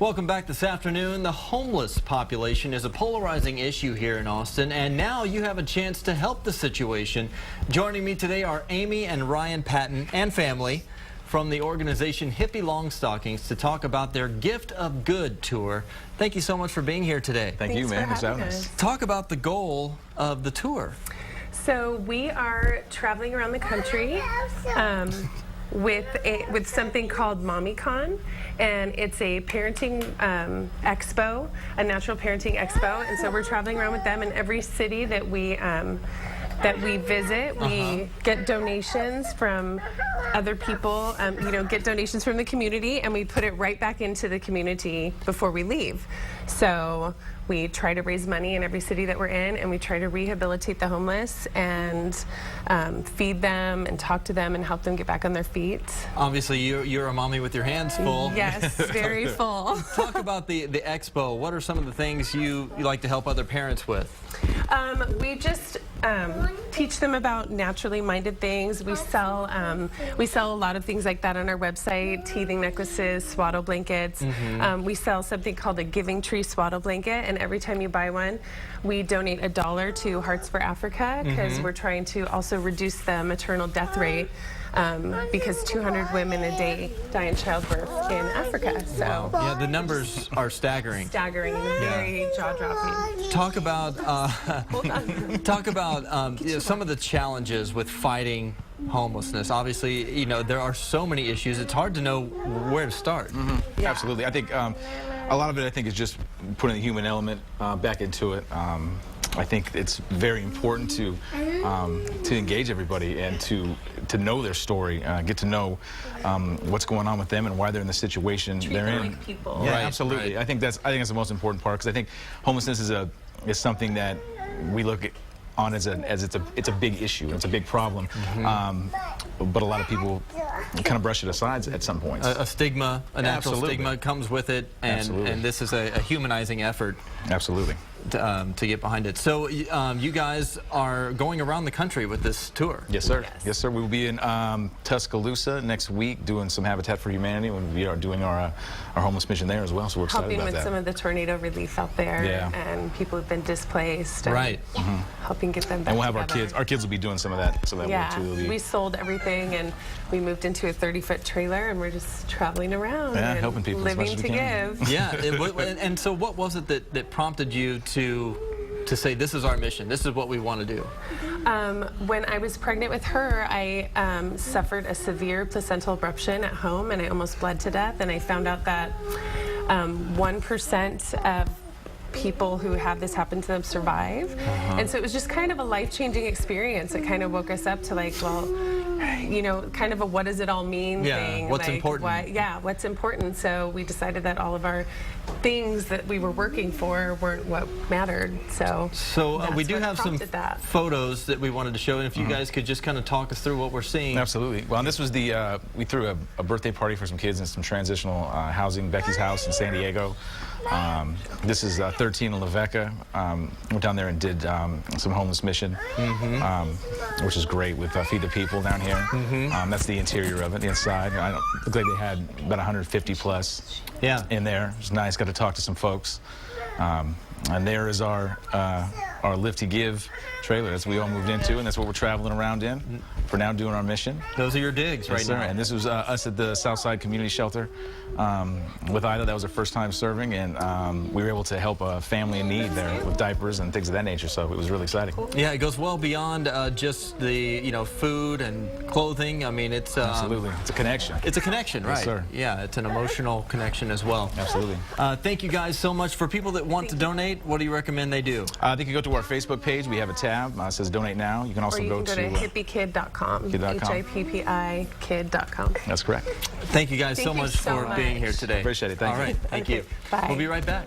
Welcome back this afternoon. The homeless population is a polarizing issue here in Austin, and now you have a chance to help the situation. Joining me today are Amy and Ryan Patton and family from the organization Hippi Longstockings to talk about their Gift of Good tour. Thank you so much for being here today. Thank you, man. Thanks for having us. Talk about the goal of the tour. So we are traveling around the country with something called MommyCon, and it's a parenting expo, a natural parenting expo. And so we're traveling around with them in every city that we visit. We get donations from other people, get donations from the community, and we put it right back into the community before we leave. So we try to raise money in every city that we're in, and we try to rehabilitate the homeless and feed them and talk to them and help them get back on their feet. Obviously, you're a mommy with your hands full. Yes, very full. Talk about the expo. What are some of the things you like to help other parents with? We just teach them about naturally minded things. We sell a lot of things like that on our website: teething necklaces, swaddle blankets. We sell something called a Giving Tree swaddle blanket, and every time you buy one, we donate $1 to Hearts for Africa, because we're trying to also reduce the maternal death rate. Because 200 women a day die in childbirth in Africa. So yeah, the numbers are staggering. Staggering and very jaw-dropping. Talk about some of the challenges with fighting homelessness. Obviously, there are so many issues. It's hard to know where to start. Yeah. Absolutely. I think a lot of it, is just putting the human element back into it. I think it's very important to engage everybody and to know their story, get to know what's going on with them and why they're in the situation they're in. Like people. Yeah, Right, absolutely. right. I think that's the most important part, because I think homelessness is something that we look on as it's a big issue. It's a big problem. But a lot of people kind of brush it aside at some points. A stigma, a natural stigma comes with it, and this is a humanizing effort. Absolutely. To get behind it. So you guys are going around the country with this tour. Yes, sir. Yes, sir. We will be in Tuscaloosa next week doing some Habitat for Humanity. We are doing our homeless mission there as well, so we're excited Helping about with that. some of the tornado relief out there, and people who've been displaced. Right. Helping get them back And we'll have together. our kids will be doing some of that work too. We sold everything, and we moved into a 30-foot trailer, and we're just traveling around and helping people living as much to as we give. Yeah. And so what was it that prompted you to say, this is our mission, this is what we want to do? When I was pregnant with her, I suffered a severe placental abruption at home, and I almost bled to death. And I found out that 1% of people who have this happen to them survive. And so it was just kind of a life-changing experience. It kind of woke us up to, like, well, kind of a what does it all mean thing. What's like, important. What's important. So we decided that all of our things that we were working for weren't what mattered. So we do have some photos that we wanted to show, and if you guys could just kind of talk us through what we're seeing. Absolutely. Well, and this was we threw a birthday party for some kids in some transitional housing, Becky's house in San Diego. This is 13 in La Veca. Went down there and did some homeless mission, which is great, with Feed the People down here. That's the interior of it, the inside. It looked like they had about 150 plus in there. It was nice. Got to talk to some folks. And there is our Live to Give trailer. That's what we all moved into, and that's what we're traveling around in for now, doing our mission. Those are your digs right now. And this was us at the Southside Community Shelter with Ida. That was our first time serving, and we were able to help a family in need there with diapers and things of that nature, so it was really exciting. Yeah, it goes well beyond just the food and clothing. I mean, it's absolutely, it's a connection. It's a connection, right? Yes, sir. Yeah, it's an emotional connection as well. Absolutely. Thank you guys so much. For people that want to donate, what do you recommend they do? They can go to our Facebook page. We have a tab that says Donate Now. You can also go to hippikid.com. HIPPI kid.com. That's correct. Thank you guys so much for being here today. Appreciate it. Thank you. All right. Thank you. Bye. We'll be right back.